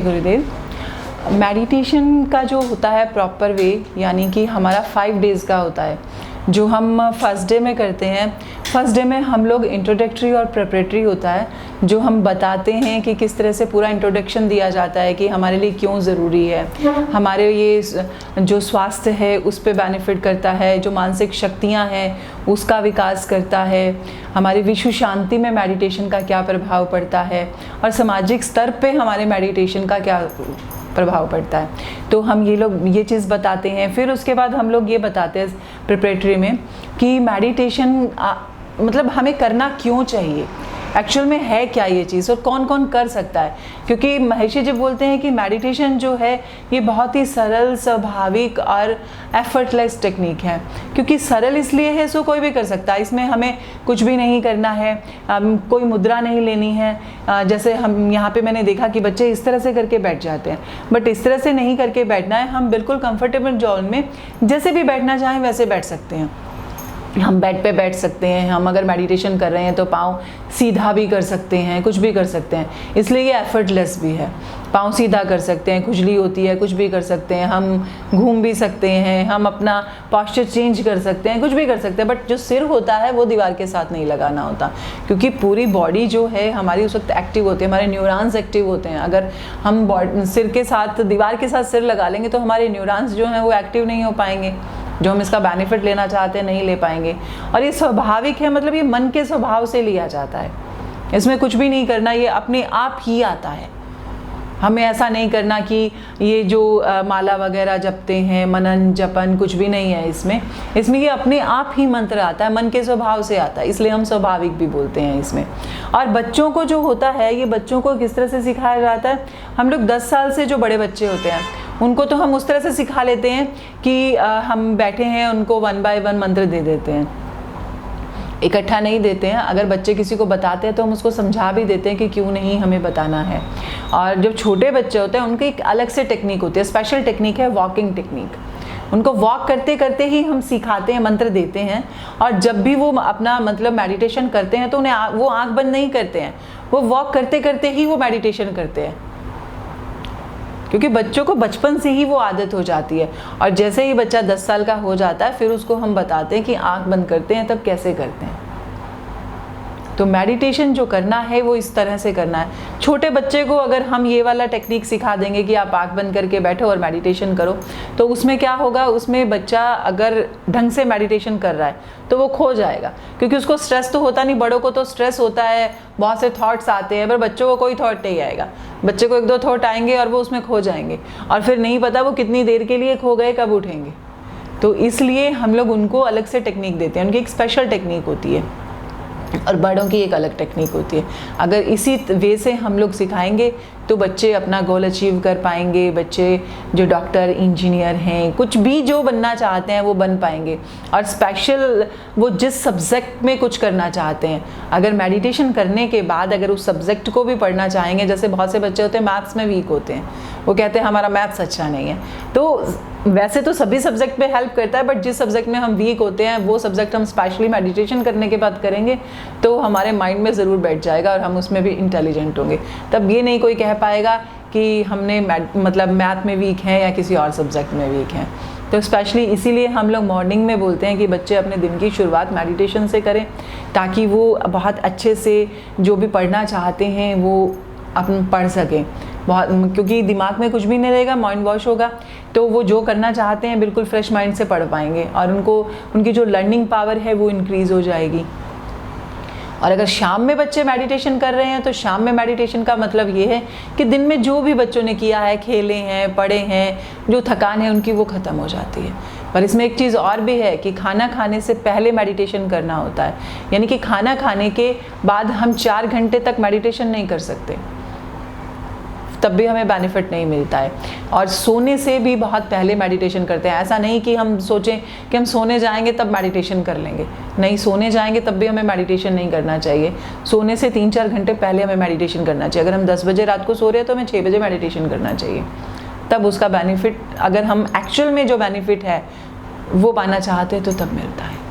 गुरुदेव, meditation का जो होता है प्रॉपर वे, यानी कि हमारा 5 डेज़ का होता है, जो हम फर्स्ट डे में करते हैं। फर्स्ट डे में हम लोग इंट्रोडक्टरी और प्रिपरेटरी होता है, जो हम बताते हैं कि किस तरह से पूरा इंट्रोडक्शन दिया जाता है कि हमारे लिए क्यों ज़रूरी है, हमारे ये जो स्वास्थ्य है उस पे बेनिफिट करता है, जो मानसिक शक्तियाँ हैं उसका विकास करता है, हमारी विश्व शांति में मेडिटेशन का क्या प्रभाव पड़ता है और सामाजिक स्तर पे हमारे मेडिटेशन का क्या प्रभाव पड़ता है। तो हम ये चीज़ बताते हैं। फिर उसके बाद हम लोग ये बताते हैं प्रिपरेटरी में कि मेडिटेशन मतलब हमें करना क्यों चाहिए, एक्चुअल में है क्या ये चीज़ और कौन कौन कर सकता है। क्योंकि महर्षि जी बोलते हैं कि मेडिटेशन जो है ये बहुत ही सरल, स्वाभाविक और एफर्टलेस टेक्निक है। क्योंकि सरल इसलिए है सो कोई भी कर सकता है, इसमें हमें कुछ भी नहीं करना है, कोई मुद्रा नहीं लेनी है। जैसे हम यहाँ पे मैंने देखा कि बच्चे इस तरह से करके बैठ जाते हैं, बट इस तरह से नहीं करके बैठना है। हम बिल्कुल कंफर्टेबल जोन में जैसे भी बैठना चाहें वैसे बैठ सकते हैं। हम बेड पे बैठ सकते हैं, हम अगर मेडिटेशन कर रहे हैं तो पाँव सीधा भी कर सकते हैं, कुछ भी कर सकते हैं, इसलिए ये एफर्टलेस भी है। पाँव सीधा कर सकते हैं, खुजली होती है कुछ भी कर सकते हैं, हम घूम भी सकते हैं, हम अपना पोस्चर चेंज कर सकते हैं, कुछ भी कर सकते हैं। बट जो सिर होता है वो दीवार के साथ नहीं लगाना होता, क्योंकि पूरी बॉडी जो है हमारी उस वक्त एक्टिव होती है, हमारे न्यूरॉन्स एक्टिव होते हैं। अगर हम सिर के साथ दीवार के साथ सिर लगा लेंगे तो हमारे न्यूरॉन्स जो हैं वो एक्टिव नहीं हो पाएंगे, जो हम इसका बेनिफिट लेना चाहते हैं नहीं ले पाएंगे। और ये स्वाभाविक है, मतलब ये मन के स्वभाव से लिया जाता है, इसमें कुछ भी नहीं करना, ये अपने आप ही आता है। हमें ऐसा नहीं करना कि ये जो माला वगैरह जपते हैं, मनन जपन, कुछ भी नहीं है इसमें ये अपने आप ही मंत्र आता है, मन के स्वभाव से आता है, इसलिए हम स्वाभाविक भी बोलते हैं इसमें। और बच्चों को जो होता है, ये बच्चों को किस तरह से सिखाया जाता है। हम लोग 10 साल से जो बड़े बच्चे होते हैं उनको तो हम उस तरह से सिखा लेते हैं कि हम बैठे हैं, उनको 1 बाय 1 मंत्र दे देते हैं, इकट्ठा नहीं देते हैं। अगर बच्चे किसी को बताते हैं तो हम उसको समझा भी देते हैं कि क्यों नहीं हमें बताना है। और जब छोटे बच्चे होते हैं उनकी एक अलग से टेक्निक होती है, स्पेशल टेक्निक है वॉकिंग टेक्निक। उनको वॉक करते करते ही हम सिखाते हैं, मंत्र देते हैं। और जब भी वो अपना मतलब मेडिटेशन करते हैं तो उन्हें वो आँख बंद नहीं करते हैं, वो वॉक करते करते ही वो मेडिटेशन करते हैं, क्योंकि बच्चों को बचपन से ही वो आदत हो जाती है। और जैसे ही बच्चा 10 साल का हो जाता है फिर उसको हम बताते हैं कि आंख बंद करते हैं तब कैसे करते हैं। तो मेडिटेशन जो करना है वो इस तरह से करना है। छोटे बच्चे को अगर हम ये वाला टेक्निक सिखा देंगे कि आप आंख बंद करके बैठो और मेडिटेशन करो, तो उसमें क्या होगा, उसमें बच्चा अगर ढंग से मेडिटेशन कर रहा है तो वो खो जाएगा। क्योंकि उसको स्ट्रेस तो होता नहीं, बड़ों को तो स्ट्रेस होता है, बहुत से थॉट्स आते हैं, पर बच्चों को कोई थॉट नहीं आएगा। बच्चे को 1-2 थॉट आएंगे और वो उसमें खो जाएंगे और फिर नहीं पता वो कितनी देर के लिए खो गए, कब उठेंगे। तो इसलिए हम लोग उनको अलग से टेक्निक देते हैं, उनकी एक स्पेशल टेक्निक होती है और बड़ों की एक अलग टेक्निक होती है। अगर इसी वे से हम लोग सिखाएंगे तो बच्चे अपना गोल अचीव कर पाएंगे। बच्चे जो डॉक्टर, इंजीनियर हैं, कुछ भी जो बनना चाहते हैं वो बन पाएंगे। और स्पेशल वो जिस सब्जेक्ट में कुछ करना चाहते हैं, अगर मेडिटेशन करने के बाद अगर उस सब्जेक्ट को भी पढ़ना चाहेंगे, जैसे बहुत से बच्चे होते हैं मैथ्स में वीक होते हैं, वो कहते हैं हमारा मैथ्स अच्छा नहीं है। तो वैसे तो सभी सब्जेक्ट पे हेल्प करता है, बट जिस सब्जेक्ट में हम वीक होते हैं वो सब्जेक्ट हम स्पेशली मेडिटेशन करने के बाद करेंगे तो हमारे माइंड में ज़रूर बैठ जाएगा और हम उसमें भी इंटेलिजेंट होंगे। तब ये नहीं कोई कह पाएगा कि हमने मतलब मैथ में वीक हैं या किसी और सब्जेक्ट में वीक हैं। तो स्पेशली इसीलिए हम लोग मॉर्निंग में बोलते हैं कि बच्चे अपने दिन की शुरुआत मेडिटेशन से करें, ताकि वो बहुत अच्छे से जो भी पढ़ना चाहते हैं वो अपन पढ़ सकें। बहुत, क्योंकि दिमाग में कुछ भी नहीं रहेगा, माइंड वॉश होगा, तो वो जो करना चाहते हैं बिल्कुल फ्रेश माइंड से पढ़ पाएंगे और उनकी जो लर्निंग पावर है वो इंक्रीज़ हो जाएगी। और अगर शाम में बच्चे मेडिटेशन कर रहे हैं तो शाम में मेडिटेशन का मतलब ये है कि दिन में जो भी बच्चों ने किया है, खेले हैं, पढ़े हैं, जो थकान है उनकी वो ख़त्म हो जाती है। पर इसमें एक चीज़ और भी है कि खाना खाने से पहले मेडिटेशन करना होता है, यानी कि खाना खाने के बाद हम 4 घंटे तक मेडिटेशन नहीं कर सकते, तब भी हमें बेनिफिट नहीं मिलता है। और सोने से भी बहुत पहले मेडिटेशन करते हैं। ऐसा नहीं कि हम सोचें कि हम सोने जाएंगे तब मेडिटेशन कर लेंगे, नहीं, सोने जाएंगे तब भी हमें मेडिटेशन नहीं करना चाहिए। सोने से 3-4 घंटे पहले हमें मेडिटेशन करना चाहिए। अगर हम 10 बजे रात को सो रहे हैं तो हमें 6 बजे मेडिटेशन करना चाहिए, तब उसका बेनिफिट, अगर हम एक्चुअल में जो बेनिफिट है वो पाना चाहते हैं तो तब मिलता है।